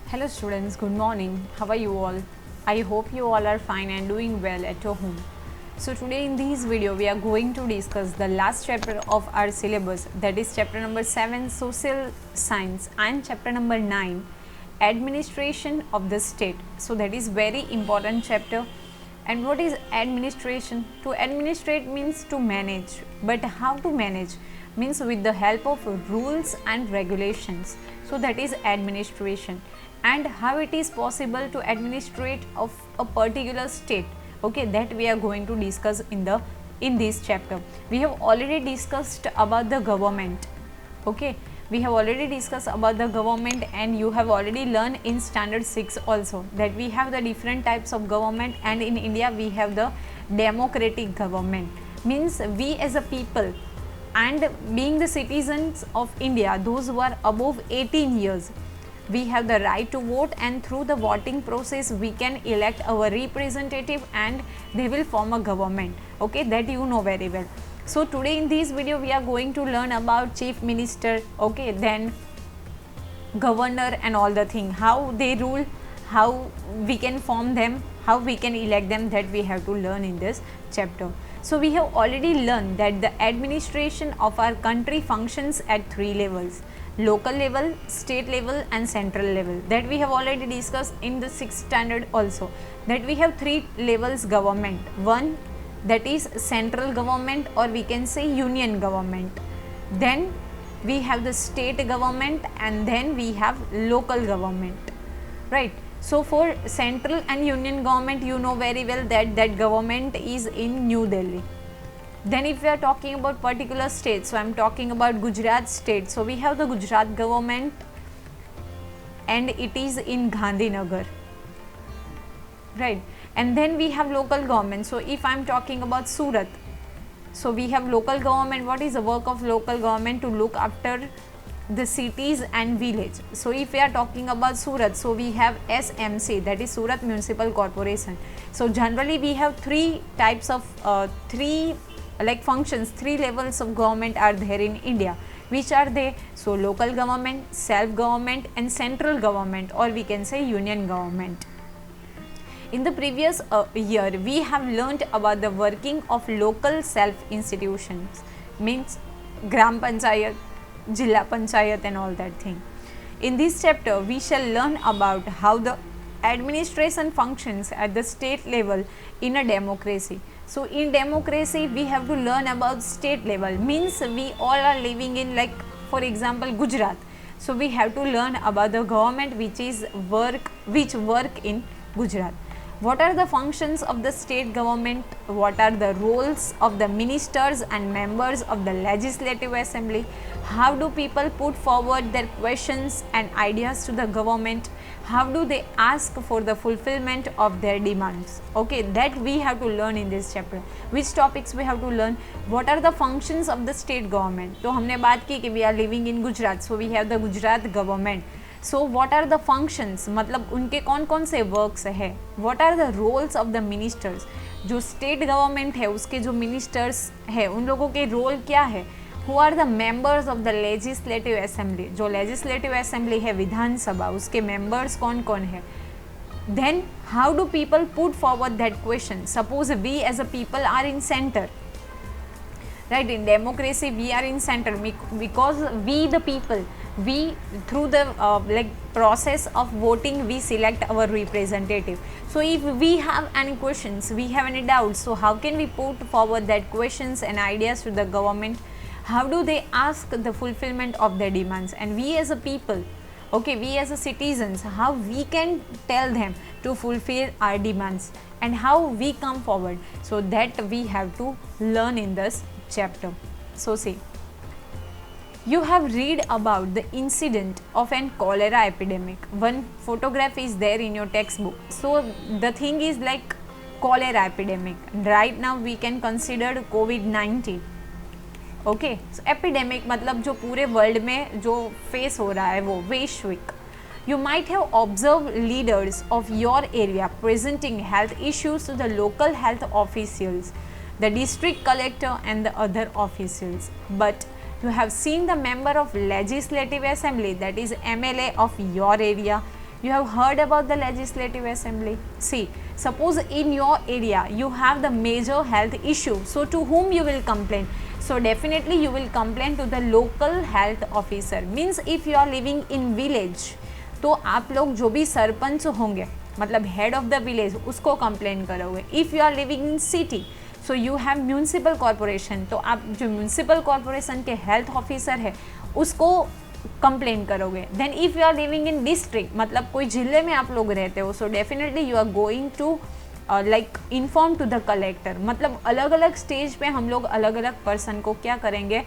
Hello students, good morning. How are you all? I hope you all are fine and doing well at your home. So today in this video we are going to discuss the last chapter of our syllabus, that is chapter number 7 social science and chapter number 9 administration of the state. So that is very important chapter. And what is administration? To administrate means to manage, but how to manage? Means with the help of rules and regulations. So that is administration. And how it is possible to administrate of a particular state, okay, that we are going to discuss in this chapter. We have already discussed about the government, okay, we have already discussed about the government, and you have already learned in standard 6 also that we have the different types of government, and in India we have the democratic government. Means we as a people, and being the citizens of India, those who are above 18 years, we have the right to vote, and through the voting process we can elect our representative and they will form a government, okay, that you know very well. So today in this video we are going to learn about chief minister, okay, then governor and all the thing, how they rule, how we can form them, how we can elect them, that we have to learn in this chapter. So we have already learned that the administration of our country functions at 3 levels: local level, state level and central level. That we have already discussed in the 6th standard also, that we have 3 levels government. One, that is central government, or we can say union government. Then we have the state government, and then we have local government, right? So for central and union government, you know very well that government is in New Delhi. Then if we are talking about particular state, so I am talking about Gujarat state. So we have the Gujarat government and it is in Gandhinagar, right? And then we have local government. So if I am talking about Surat, so we have local government. What is the work of local government? To look after the cities and village. So if we are talking about Surat, so we have SMC, that is Surat Municipal Corporation. So generally we have 3 types of functions, 3 levels of government are there in India. Which are they? So local government, self government and central government, or we can say union government. In the previous year we have learnt about the working of local self institutions, means Gram Panchayat, Jilla Panchayat and all that thing. In this chapter we shall learn about how the administration functions at the state level in a democracy. So in democracy we have to learn about state level, means we all are living in, like for example Gujarat. So we have to learn about the government which work in Gujarat. What are the functions of the state government? What are the roles of the ministers and members of the legislative assembly? How do people put forward their questions and ideas to the government? How do they ask for the fulfillment of their demands? Okay, that we have to learn in this chapter. Which topics we have to learn? What are the functions of the state government? तो हमने बात की कि we are living in Gujarat, so we have the Gujarat government. So what are the functions, मतलब उनके कौन कौन से वर्क्स है? What are the roles of the ministers? जो स्टेट गवर्नमेंट है उसके जो मिनिस्टर्स है उन लोगों के रोल क्या है? Who are the members of the legislative assembly? जो legislative assembly है विधानसभा, उसके members कौन कौन है? Then how do people put forward that question? Suppose we as a people are in center, right? In democracy we are in center because we the people, we through the process of voting we select our representative. So if we have any questions, we have any doubts, so how can we put forward that questions and ideas to the government? How do they ask the fulfillment of their demands? And we as a people, okay, we as a citizens, how we can tell them to fulfill our demands and how we come forward? So that we have to learn in this chapter. So see, you have read about the incident of an cholera epidemic. One photograph is there in your textbook. So the thing is like cholera epidemic. Right now we can consider COVID-19. Okay, epidemic मतलब जो पूरे world में जो face हो रहा है वो वैश्विक. You might have observed leaders of your area presenting health issues to the local health officials, the district collector and the other officials. But you have seen the member of legislative assembly, that is MLA of your area, You have heard about the legislative assembly. See, suppose in your area you have the major health issue, so to whom you will complain? So definitely you will complain to the local health officer. Means if you are living in village, तो आप लोग जो भी सरपंच होंगे मतलब head of the village उसको complain करोगे. If you are living in city so you have municipal corporation, तो आप जो म्यूनसिपल कॉरपोरेशन के हेल्थ ऑफिसर है उसको कंप्लेन करोगे. Then if you are living in district मतलब कोई ज़िले में आप लोग रहते हो, so definitely you are going to like inform to the collector. मतलब अलग अलग स्टेज पे हम लोग अलग अलग पर्सन को क्या करेंगे,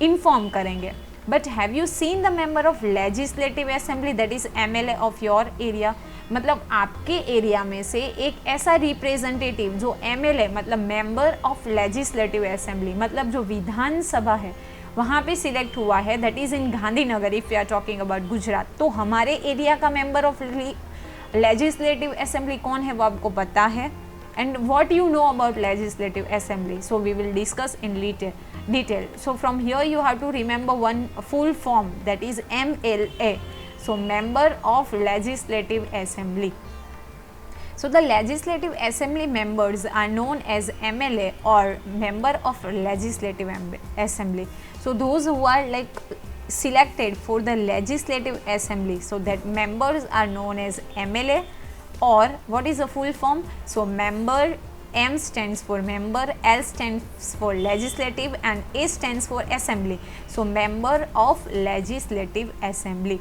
इन्फॉर्म करेंगे. But have you seen the member of legislative assembly that is MLA of your area. मतलब आपके एरिया में से एक ऐसा रिप्रेजेंटेटिव जो MLA मतलब मेंबर ऑफ लेजिस्लेटिव असेंबली मतलब जो विधानसभा है वहाँ पे सिलेक्ट हुआ है, that is in Gandhinagar if you are talking about Gujarat. तो हमारे एरिया का मेंबर ऑफ लेजिस्लेटिव असेंबली कौन है वो आपको पता है. And what you know about legislative assembly, so we will discuss in detail. So from here you have to remember one full form, that is MLA. So member of legislative assembly. So the legislative assembly members are known as MLA or member of legislative assembly. So those who are like selected for the legislative assembly, so that members are known as MLA, or what is the full form? So member, M stands for member, L stands for legislative and A stands for assembly. So member of legislative assembly.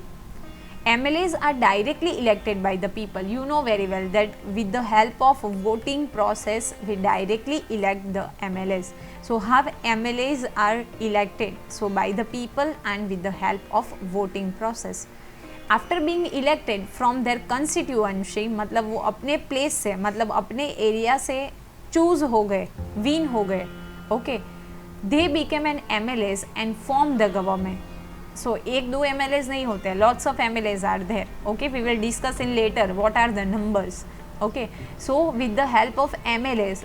MLAs are directly elected by the people. You know very well that with the help of voting process we directly elect the MLAs. So how MLAs are elected? So by the people and with the help of voting process. After being elected from their constituency मतलब वो अपने place से मतलब अपने area से choose हो गए, win हो गए. Okay, they became an MLAs and form the government. So एक दो MLAs नहीं होते, lots of MLAs are there. Okay, we will discuss in later what are the numbers. Okay, so with the help of MLAs,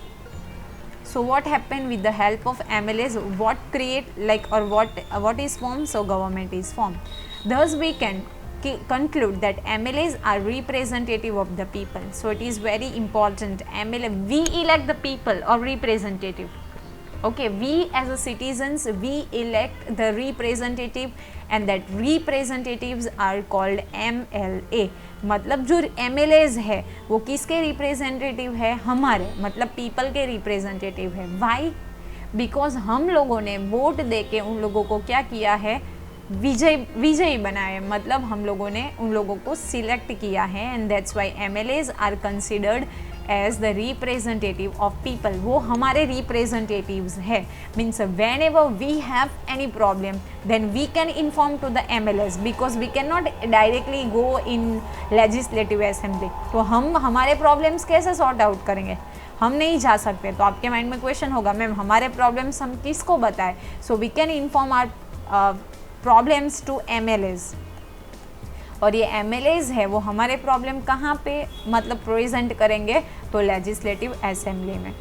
so what happened with the help of MLAs, what create like or what is formed, so government is formed. Thus we can conclude that MLAs are representative of the people. So it is very important. MLA, we elect the people or representative. Okay, we as a citizens we elect the representative and that representatives are called MLA. मतलब जो MLAs है वो किसके representative है, हमारे मतलब people के representative है. वाई? बिकॉज हम लोगों ने वोट दे के उन लोगों को क्या किया है, विजयी बनाए. मतलब हम लोगों ने उन लोगों को सिलेक्ट किया है. And that's why MLAs are considered as the representative of people. वो हमारे रिप्रेजेंटेटिव्स है. Means whenever we have any problem then we can inform to the MLAs because we can not directly go in legislative assembly. तो हम हमारे problems कैसे sort out करेंगे, हम नहीं जा सकते. तो आपके माइंड में क्वेश्चन होगा मैम हमारे प्रॉब्लम्स हम किसको बताएं. So we can inform our problems to MLAs. और ये MLAs है वो हमारे प्रॉब्लम कहाँ पे मतलब प्रेजेंट करेंगे, तो लेजिस्लेटिव असेंबली में.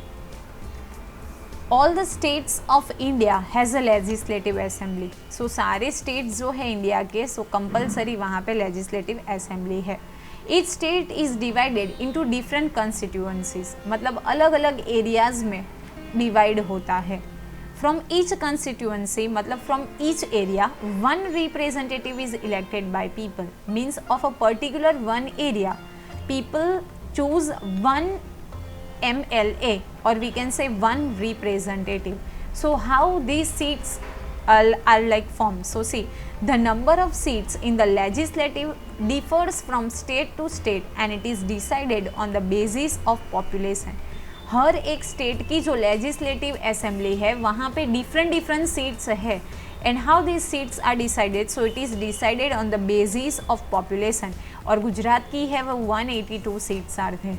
All the states of India has a legislative assembly. So सारे स्टेट्स जो है इंडिया के सो कंपलसरी वहाँ पे लेजिस्लेटिव असेंबली है. Each state is divided into different constituencies. मतलब अलग अलग एरियाज में डिवाइड होता है. From each constituency मतलब from each area one representative is elected by people. Means of a particular one area people choose one MLA or we can say one representative. So how these seats are like formed. So see, the number of seats in the legislative differs from state to state and it is decided on the basis of population. हर एक state की जो legislative assembly है वहाँ पे different seats है. And how this seats are decided, so it is decided on the basis of population. और गुजरात की है वो 182 सीट्स आर थे,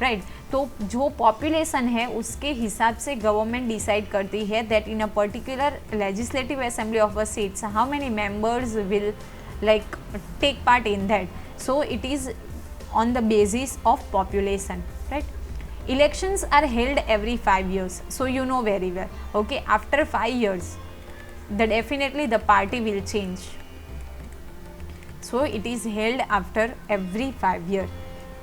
राइट. तो जो पॉपुलेशन है उसके हिसाब से गवर्नमेंट डिसाइड करती है that in a particular legislative assembly of a seats how many members will like take part in that. So it is on the basis of population, right. Elections are held every 5 years. So you know very well. Okay, after 5 years, definitely the party will change. so it is held after every 5 years.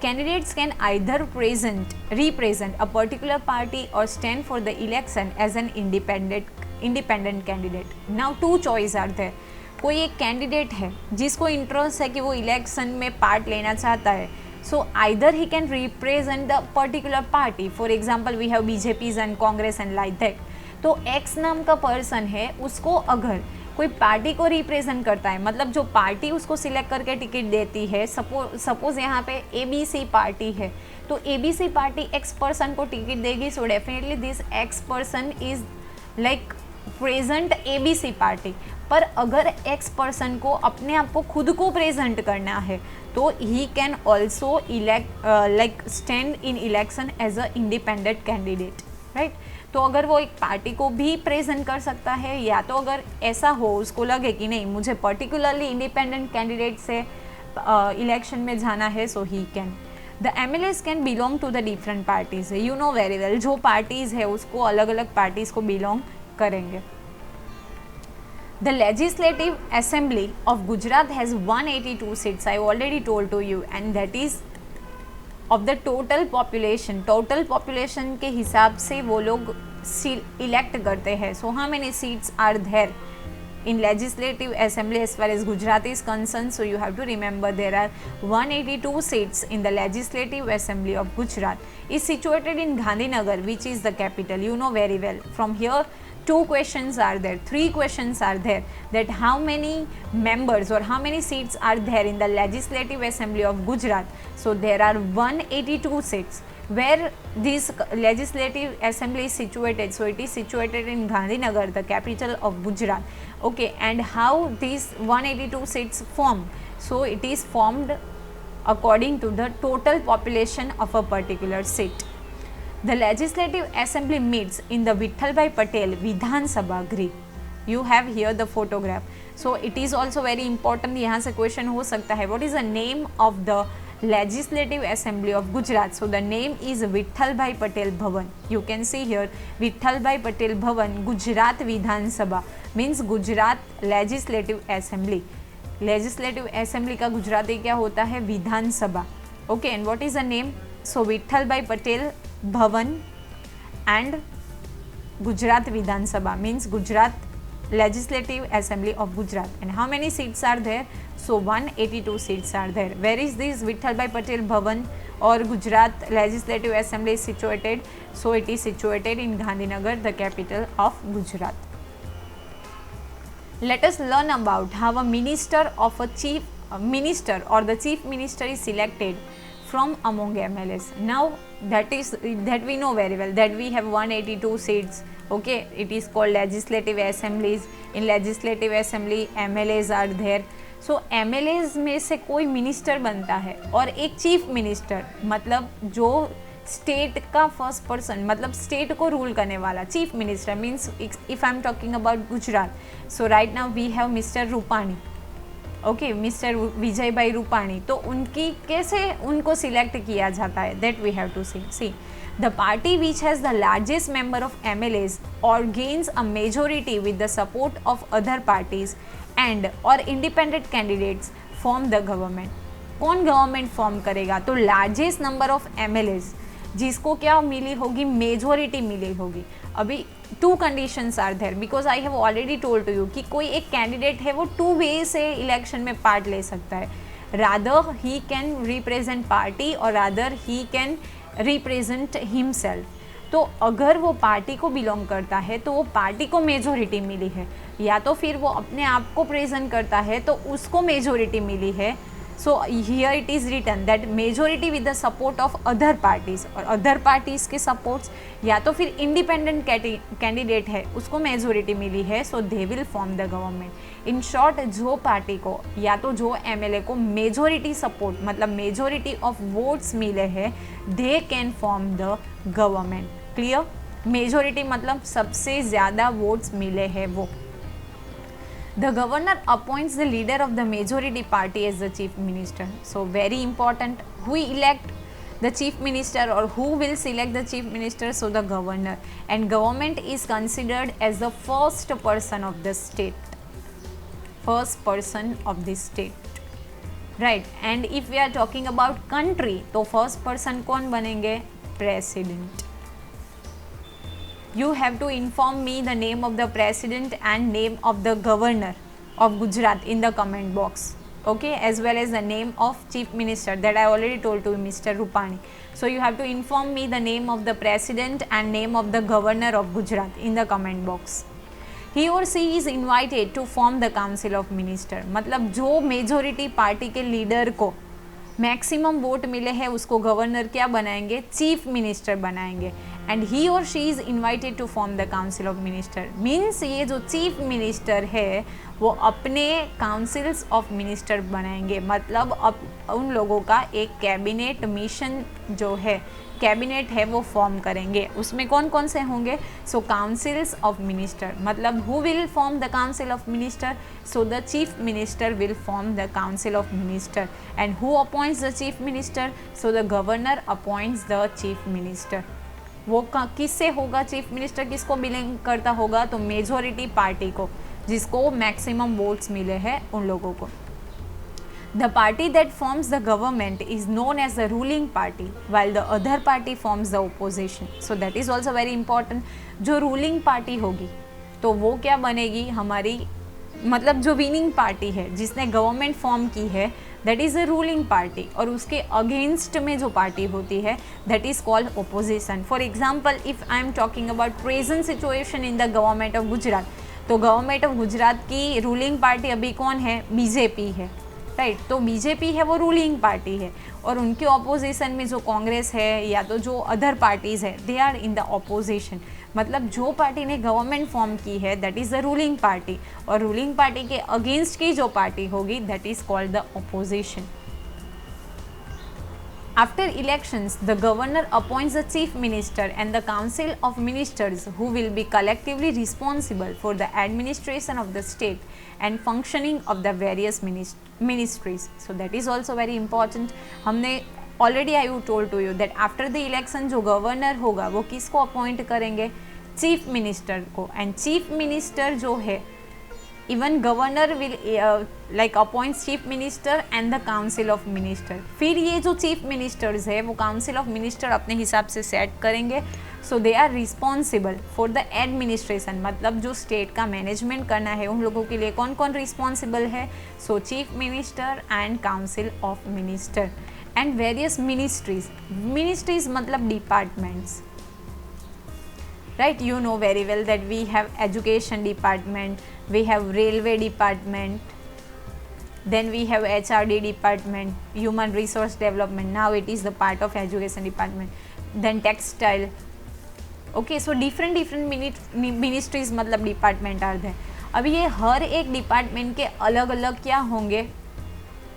Candidates can either represent a particular party or stand for the election as an independent candidate. Now two choices are there. कोई एक candidate है जिसको interest है कि वो election में part लेना चाहता है, so either he can represent the particular party. For example we have BJP and Congress and like that. तो एक्स नाम का पर्सन है, उसको अगर कोई पार्टी को रिप्रेजेंट करता है, मतलब जो पार्टी उसको सिलेक्ट करके टिकट देती है, सपोज यहाँ पे ABC पार्टी है, तो ABC पार्टी एक्स पर्सन को टिकट देगी, so definitely this x person is like present ABC party. पर अगर एक्स पर्सन को अपने आप को खुद को प्रेजेंट करना है तो he can also elect like stand in election as a independent candidate, right. तो अगर वो एक पार्टी को भी प्रेजेंट कर सकता है, या तो अगर ऐसा हो उसको लगे कि नहीं मुझे पर्टिकुलरली इंडिपेंडेंट कैंडिडेट से इलेक्शन में जाना है, so he can. The MLAs can belong to the different parties. You know very well, जो पार्टीज़ है उसको अलग अलग पार्टीज़ को बिलोंग करेंगे. The Legislative Assembly of Gujarat has 182 seats. I already told to you, and that is of the total population. Total population के हिसाब से वो लोग elect करते हैं. So how many seats are there in Legislative Assembly as far as Gujarat is concerned? So you have to remember there are 182 seats in the Legislative Assembly of Gujarat. Is situated in Gandhinagar, which is the capital. You know very well. From here, two questions are there, three questions are there, that how many members or how many seats are there in the Legislative Assembly of Gujarat. So there are 182 seats. Where this Legislative Assembly is situated? So it is situated in Gandhinagar, the capital of Gujarat. Okay, and how these 182 seats form? So it is formed according to the total population of a particular seat. The Legislative Assembly meets in the Vittalbhai Patel Vidhan Sabha Grih. You have here the photograph. So it is also very important. यहाँ से question हो सकता है. What is the name of the Legislative Assembly of Gujarat? So the name is Vittalbhai Patel Bhavan. You can see here Vittalbhai Patel Bhavan, Gujarat Vidhan Sabha means Gujarat Legislative Assembly. Legislative Assembly का गुजराती क्या होता है? Vidhan Sabha. Okay, and what is the name? So Vittalbhai Patel Bhavan and Gujarat Vidhan Sabha means Gujarat Legislative Assembly of Gujarat. And how many seats are there? So 182 seats are there. Where is this Vittalbhai Patel Bhavan or Gujarat Legislative Assembly is situated? So it is situated in Gandhinagar, the capital of Gujarat. Let us learn about how a minister or the chief minister is selected from among MLAs. Now that we know very well that we have 182 seats. Okay, it is called legislative assemblies. In legislative assembly MLAs are there. So MLAs में से कोई minister बनता है और एक chief minister मतलब जो state का फर्स्ट पर्सन मतलब स्टेट को रूल करने वाला chief minister means if I am talking about Gujarat. So right now we have mister Rupani. Okay, mister Vijay bhai Rupani. तो उनकी कैसे उनको सिलेक्ट किया जाता है that we have to see. The party which has the largest member of MLAs और gains a majority with the support of other parties and और independent candidates form the government. कौन गवर्नमेंट फॉर्म करेगा? तो largest number of MLAs जिसको क्या मिली होगी? Majority मिली होगी. अभी two conditions are there because I have already told to you कि कोई एक कैंडिडेट है वो टू वे से इलेक्शन में पार्ट ले सकता है. Rather he can represent party और rather he can represent himself. तो अगर वो पार्टी को बिलोंग करता है तो वो पार्टी को मेजोरिटी मिली है, या तो फिर वो अपने आप को प्रेजेंट करता है तो उसको मेजोरिटी मिली है. So here it is written that majority with the support of other parties और अदर पार्टीज़ के सपोर्ट्स, या तो फिर इंडिपेंडेंट कैंडिडेट है उसको मेजोरिटी मिली है. So they will form the government. In short जो पार्टी को या तो जो MLA को मेजोरिटी सपोर्ट मतलब मेजोरिटी ऑफ वोट्स मिले हैं they can form the government. Clear? Majority मतलब सबसे ज़्यादा वोट्स मिले हैं वो. The governor appoints the leader of the majority party as the chief minister. So very important, who elect the chief minister or who will select the chief minister? So the governor. And government is considered as the first person of the state. First person of the state. Right. And if we are talking about country, तो first person कौन बनेंगे? President. You have to inform me the name of the president and name of the governor of Gujarat in the comment box, okay, as well as the name of chief minister that I already told to Mr. Rupani. So you have to inform me the name of the president and name of the governor of Gujarat in the comment box. He or she is invited to form the council of minister. मतलब जो majority party के leader को maximum vote मिले हैं उसको governor क्या बनाएंगे? Chief minister बनाएंगे। एंड ही और she is invited to form the council of minister. Means ये जो चीफ मिनिस्टर है वो अपने काउंसिल्स ऑफ मिनिस्टर बनाएंगे, मतलब अब उन लोगों का एक कैबिनेट मिशन जो है, कैबिनेट है, वो फॉर्म करेंगे। उसमें कौन कौन से होंगे? सो काउंसिल्स ऑफ मिनिस्टर, मतलब who will form the council of minister? So the chief minister will form the council of minister. And who appoints the chief minister? So the governor appoints the chief minister. वो किससे होगा? Chief minister किसको belong करता होगा? तो majority party को, जिसको maximum votes मिले हैं उन लोगों को। The party that forms the government is known as the ruling party, while the other party forms the opposition. So that is also very important. जो ruling party होगी तो वो क्या बनेगी? हमारी मतलब जो विनिंग पार्टी है, जिसने गवर्नमेंट फॉर्म की है, that is a ruling party, और उसके अगेंस्ट में जो पार्टी होती है that is called opposition. For example, if I am talking about present situation in the government of Gujarat, तो गवर्नमेंट ऑफ गुजरात की रूलिंग पार्टी अभी कौन है? बीजेपी है, राइट। तो बीजेपी है वो रूलिंग पार्टी है, और उनके ऑपोजिशन में जो कांग्रेस है या तो जो अदर पार्टीज़ है, they are in the opposition. मतलब जो पार्टी ने गवर्नमेंट फॉर्म की है that is the ruling party, और रूलिंग पार्टी के अगेंस्ट की जो पार्टी होगी that is called the opposition. After elections, the governor appoints the chief minister and the council of ministers who will be collectively responsible for the administration of the state and functioning of the various ministries. So that is also very important. हमने already I told to you that after the election जो governor होगा वो किसको appoint करेंगे? Chief minister को। And chief minister जो है, even governor will like appoint chief minister and the council of minister. फिर ये जो चीफ मिनिस्टर्स है वो काउंसिल ऑफ मिनिस्टर अपने हिसाब से सेट करेंगे। So they are responsible for the administration, मतलब जो स्टेट का मैनेजमेंट करना है उन लोगों के लिए कौन कौन रिस्पॉन्सिबल है? सो chief minister and council of minister and various ministries. Ministries मतलब departments, right? You know very well that we have education department, we have railway department, then we have HRD department, human resource development, now it is the part of education department, then textile, okay? So different ministries मतलब department are there। अब ये हर एक department के अलग अलग क्या होंगे?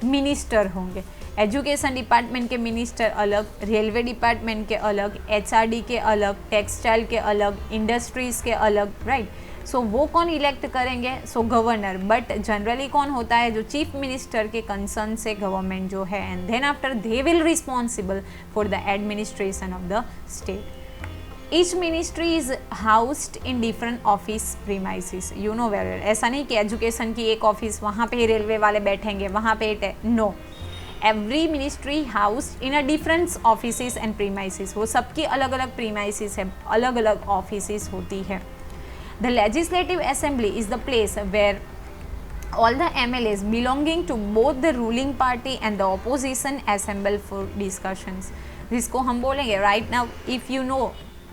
Minister होंगे। एजुकेशन डिपार्टमेंट के मिनिस्टर अलग, रेलवे डिपार्टमेंट के अलग, एचआरडी के अलग, टेक्सटाइल के अलग, इंडस्ट्रीज़ के अलग, राइट। सो वो कौन इलेक्ट करेंगे? सो गवर्नर। बट जनरली कौन होता है? जो चीफ मिनिस्टर के कंसर्न से गवर्नमेंट जो है, and then after they will responsible for the administration of the state. Each ministry is housed in different office premises. You know very well. ऐसा नहीं कि एजुकेशन की एक ऑफिस वहाँ पे रेलवे वाले बैठेंगे, वहाँ पे no. Every ministry housed in a different office and premises. वो सबकी अलग अलग प्रीमाइसिस है, अलग अलग ऑफिस होती है। The legislative assembly is the place where all the MLAs belonging to both the ruling party and the opposition assemble for discussions, जिसको हम बोलेंगे right now if you know,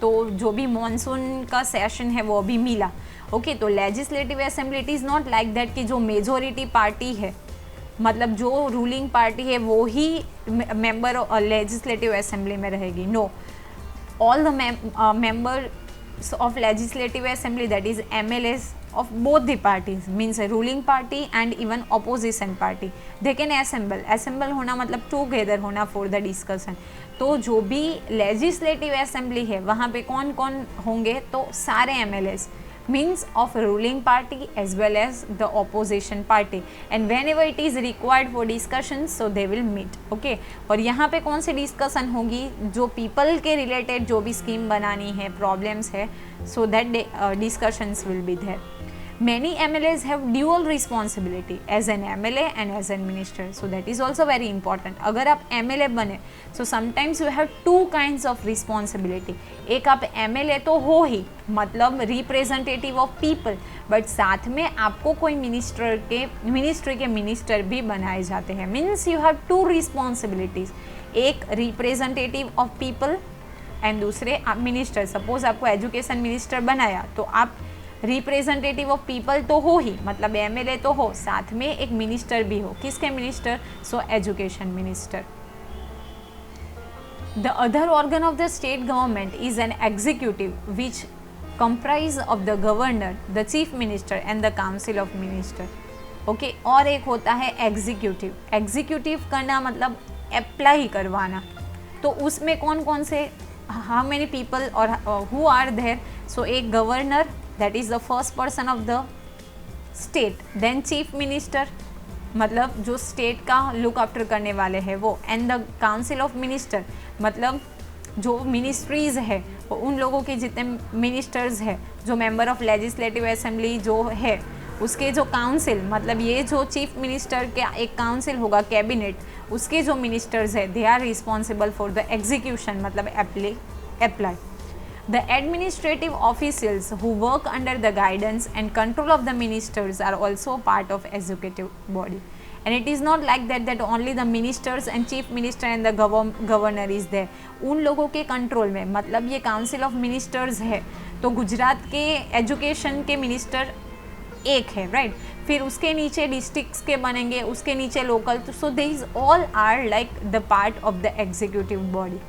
तो जो भी मॉनसून का सेशन है वो अभी मिला, ओके। तो legislative assembly it is not like that कि जो मेजोरिटी पार्टी है, मतलब जो रूलिंग पार्टी है वो ही मेंबर लेजिस्लेटिव असेंबली में रहेगी। No, all the members of legislative assembly, that is MLAs of both the parties, means a ruling party and even opposition party, they can assemble होना मतलब together होना for the discussion। तो जो भी legislative assembly है वहाँ पे कौन कौन होंगे? तो सारे MLAs means of ruling party as well as the opposition party, and whenever it is required for discussions so they will meet, okay। और यहाँ पे कौन सी डिस्कशन होगी? जो पीपल के रिलेटेड जो भी स्कीम बनानी है, प्रॉब्लम्स है, so that discussions will be there। Many MLAs have dual responsibility as an MLA and as an minister, so that is also very important. अगर आप MLA बने so sometimes you have two kinds of responsibility. एक आप MLA तो हो ही, मतलब representative of people, but साथ में आपको कोई मिनिस्ट्री के मिनिस्टर भी बनाए जाते हैं. Means you have two responsibilities, एक रिप्रेजेंटेटिव ऑफ पीपल एंड दूसरे आप मिनिस्टर. सपोज आपको एजुकेशन मिनिस्टर बनाया तो आप रिप्रेजेंटेटिव ऑफ पीपल तो हो ही, मतलब MLA तो हो, साथ में एक मिनिस्टर भी हो. किसके minister? So education minister. The other organ of the state government is an executive which comprise of the governor, the chief minister and the council of minister. Okay, और एक होता है एग्जीक्यूटिव. एग्जीक्यूटिव करना मतलब apply करवाना. तो उसमें कौन कौन से, हाउ मेनी पीपल और हु आर देयर? सो एक governor, that is the first person of the state, then chief minister, मतलब जो स्टेट का लुक आफ्टर करने वाले हैं वो, and the council of minister, मतलब जो मिनिस्ट्रीज है वो उन लोगों के जितने मिनिस्टर्स है, जो मेंबर ऑफ लेजिस्लेटिव असेंबली जो है उसके जो काउंसिल, मतलब ये जो चीफ मिनिस्टर के एक काउंसिल होगा कैबिनेट, उसके जो मिनिस्टर्स है they are responsible for the execution, मतलब apply. The administrative officials who work under the guidance and control of the ministers are also part of executive body. And it is not like that only the ministers and chief minister and the governor is there. उन लोगों के control में, मतलब ये council of ministers है तो गुजरात के education के मिनिस्टर एक है, राइट. फिर उसके नीचे डिस्ट्रिक्ट्स के बनेंगे, उसके नीचे local. So these all are like the part of the executive body.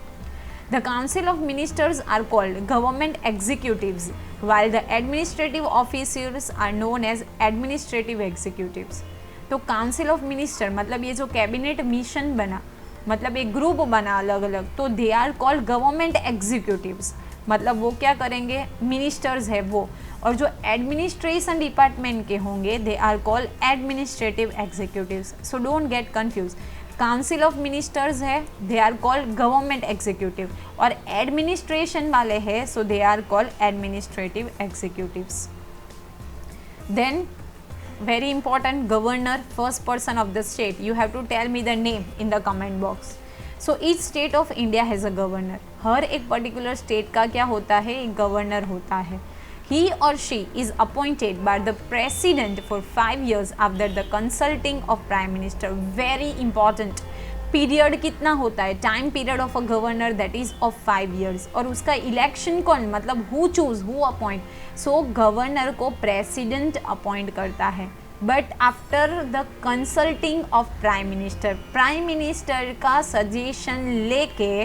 The Council of Ministers are called government executives, while the administrative officers are known as administrative executives. तो Council of Minister मतलब ये जो cabinet mission बना, मतलब एक group बना अलग अलग, तो they are called government executives. मतलब वो क्या करेंगे? मिनिस्टर्स है वो. और जो एडमिनिस्ट्रेशन डिपार्टमेंट के होंगे they are called administrative executives. So don't get confuse. Council of ministers है, they are called government executive, और एडमिनिस्ट्रेशन वाले हैं so they are called administrative executives. Then very important, governor, first person of the state. You have to tell me the name in the comment box. So each state of India has a governor. हर एक particular state का क्या होता है? एक governor होता है. He or she is appointed by the president for 5 years after the consulting of prime minister. Very important. Period कितना होता है? Time period of a governor that is of 5 years. और उसका इलेक्शन कौन, मतलब who choose, who appoint? So governor को president appoint करता है, but after the consulting of prime minister. Prime minister का सजेशन लेके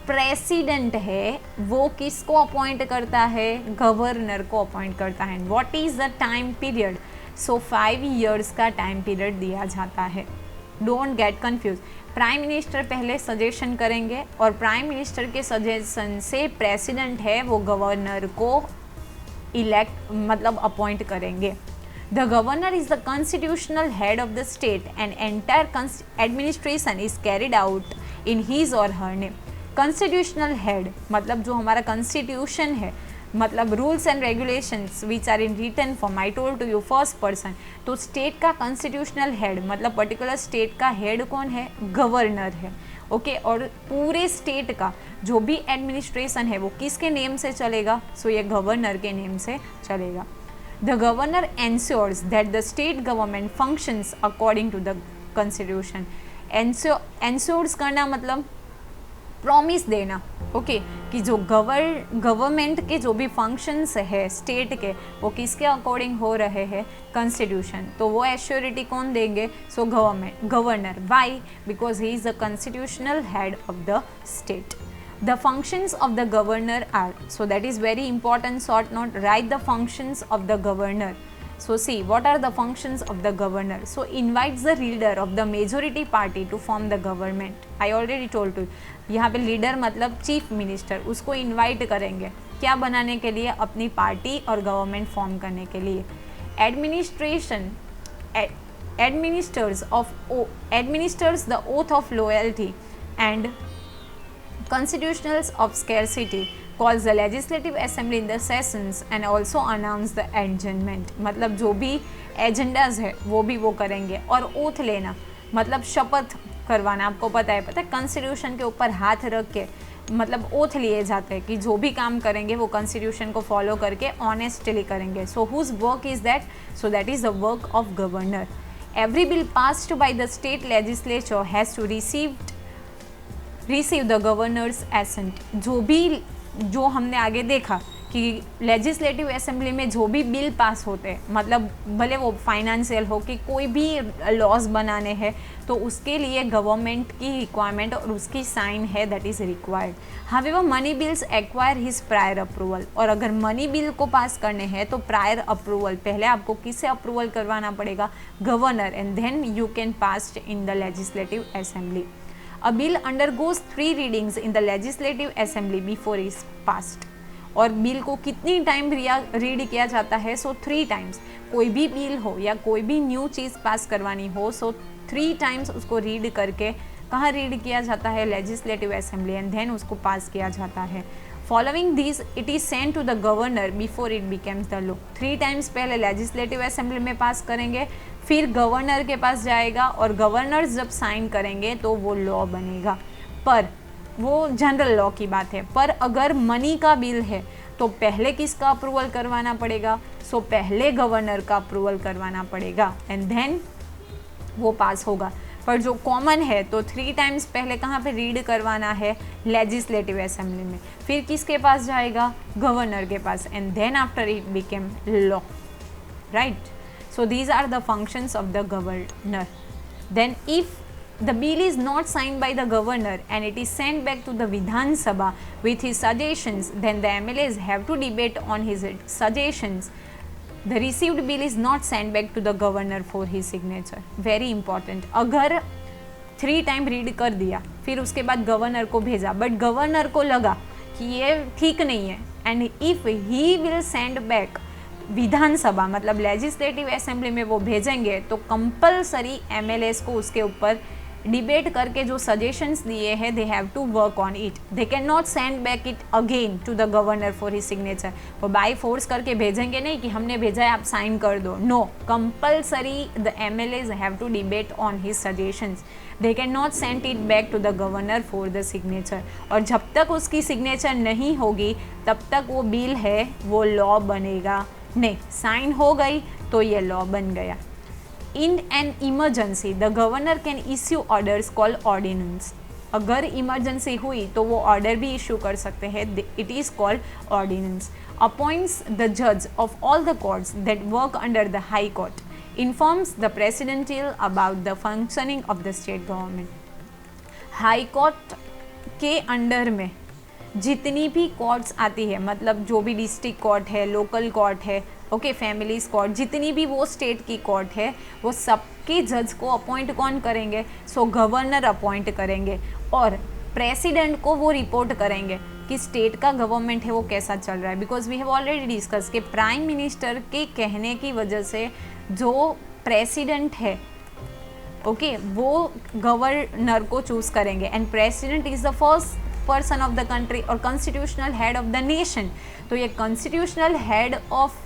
प्रेसिडेंट है वो किसको अपॉइंट करता है? गवर्नर को अपॉइंट करता है. What is the time period? So 5 years का टाइम पीरियड दिया जाता है. Don't get confuse. Prime minister पहले सजेशन करेंगे और प्राइम मिनिस्टर के सजेशन से प्रेसिडेंट है वो गवर्नर को इलेक्ट, मतलब अपॉइंट करेंगे. The governor is the constitutional head of the state and entire administration is carried out in his और हर नेम. कॉन्स्टिट्यूशनल हेड मतलब जो हमारा कॉन्स्टिट्यूशन है, मतलब rules and regulations which are in written form. I told to you first person. तो state का constitutional head मतलब particular state का हेड कौन है? गवर्नर है. ओके और पूरे स्टेट का जो भी एडमिनिस्ट्रेशन है वो किसके नेम से चलेगा? सो ये गवर्नर के नेम से चलेगा. The governor ensures that the state government functions according to the constitution. Ensures करना मतलब प्रॉमिस देना. ओके कि जो गवर्नमेंट के जो भी फंक्शंस है स्टेट के वो किसके अकॉर्डिंग हो रहे हैं? कॉन्स्टिट्यूशन. तो वो एश्योरिटी कौन देंगे? So governor. Why? Because he is the constitutional head of the state. The functions of the governor are, so that is very important short note, write the functions of the governor. So see, what are the functions of the governor? So invites the leader of the majority party to form the government. I already told you. यहाँ पे leader मतलब chief minister, उसको invite करेंगे क्या बनाने के लिए? अपनी पार्टी और गवर्नमेंट फॉर्म करने के लिए. Administration administers the oath of loyalty and constitutionals of scarcity calls the legislative assembly in the sessions and also announce the adjournment। मतलब जो भी एजेंडाज है वो भी वो करेंगे। और ओथ लेना मतलब शपथ करवाना, आपको पता है कॉन्स्टिट्यूशन के ऊपर हाथ रख के मतलब ओथ लिए जाते हैं कि जो भी काम करेंगे वो कॉन्स्टिट्यूशन को फॉलो करके ऑनेस्टली करेंगे। So whose work is that? So that is the work of governor. Every bill passed by the state legislature has to receive the governor's assent. जो हमने आगे देखा कि लेजिस्लेटिव असेंबली में जो भी बिल पास होते हैं, मतलब भले वो फाइनेंशियल हो कि कोई भी लॉज बनाने हैं, तो उसके लिए गवर्नमेंट की रिक्वायरमेंट और उसकी साइन है, that is required. However money bills acquire his prior approval. और अगर मनी बिल को पास करने हैं तो प्रायर अप्रूवल, पहले आपको किससे अप्रूवल करवाना पड़ेगा? Governor, and then you can pass in the legislative assembly. A bill undergoes 3 readings in the legislative assembly before it is passed। और बिल को कितनी टाइम रीड किया जाता है? सो 3 टाइम्स। कोई भी बिल हो या कोई भी न्यू चीज़ पास करवानी हो, सो 3 टाइम्स उसको रीड करके कहाँ रीड किया जाता है? लेजिस्लेटिव असेंबली, एंड देन उसको पास किया जाता है। Following this it is send to the governor before it becomes the law. 3 times पहले लेजिस्लेटिव असेंबली में पास करेंगे, फिर गवर्नर के पास जाएगा, और गवर्नर जब साइन करेंगे तो वो लॉ बनेगा। पर वो जनरल लॉ की बात है। पर अगर मनी का बिल है तो पहले किसका अप्रूवल करवाना पड़ेगा? सो पहले गवर्नर का अप्रूवल करवाना पड़ेगा, एंड देन वो पास होगा। पर जो कॉमन है तो 3 टाइम्स पहले कहाँ पे रीड करवाना है? लेजिस्लेटिव असेंबली में। फिर किसके पास जाएगा? गवर्नर के पास, and then after it became law, right. So these are the functions of the governor. Then if the bill is not signed by the governor and it is sent back to the Vidhan Sabha with his suggestions, then the MLAs have to debate on his suggestions. The received bill is not sent back to the governor for his signature. Very important. अगर 3 time read कर दिया फिर उसके बाद governor को भेजा, but governor को लगा कि ये ठीक नहीं है, and if he will send back Vidhan Sabha मतलब लेजिस्लेटिव असेंबली में वो भेजेंगे, तो कंपलसरी एमएलएस को उसके ऊपर डिबेट करके जो सजेशंस दिए हैं they have to work on it. They can not send back it again to the governor for his signature. वो बाई फोर्स करके भेजेंगे नहीं कि हमने भेजा है आप साइन कर दो। No, compulsory the MLAs have to debate on his suggestions. They can not send it back to the governor for the signature. और जब तक उसकी सिग्नेचर नहीं होगी तब तक वो बिल है वो लॉ बनेगा नहीं। साइन हो गई तो ये लॉ बन गया। In an emergency the governor can issue orders called ordinance. अगर इमरजेंसी हुई तो वो ऑर्डर भी इशू कर सकते हैं, it is called ordinance. Appoints the जज of all the courts that work under the high court, informs the presidential about the functioning of the state government. High court के under में जितनी भी courts आती है, मतलब जो भी डिस्ट्रिक्ट कोर्ट है, लोकल कोर्ट है, ओके, फैमिलीज कोर्ट, जितनी भी वो स्टेट की कोर्ट है, वो सबके जज को अपॉइंट कौन करेंगे? सो गवर्नर अपॉइंट करेंगे, और प्रेसिडेंट को वो रिपोर्ट करेंगे कि स्टेट का गवर्नमेंट है वो कैसा चल रहा है। Because we have already discuss कि प्राइम मिनिस्टर के कहने की वजह से जो प्रेसिडेंट है ओके वो गवर्नर को चूज करेंगे, and president is the first person of the country और constitutional head of the nation. तो ये कॉन्स्टिट्यूशनल हेड ऑफ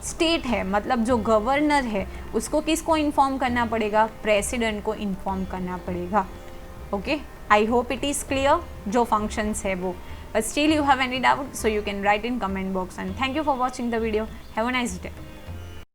स्टेट है, मतलब जो गवर्नर है उसको किसको इन्फॉर्म करना पड़ेगा? प्रेसिडेंट को इन्फॉर्म करना पड़ेगा। Okay, I hope it is clear जो फंक्शंस है वो। But still you have any doubt so you can write in comment box, and thank you for watching the video. Have a nice day.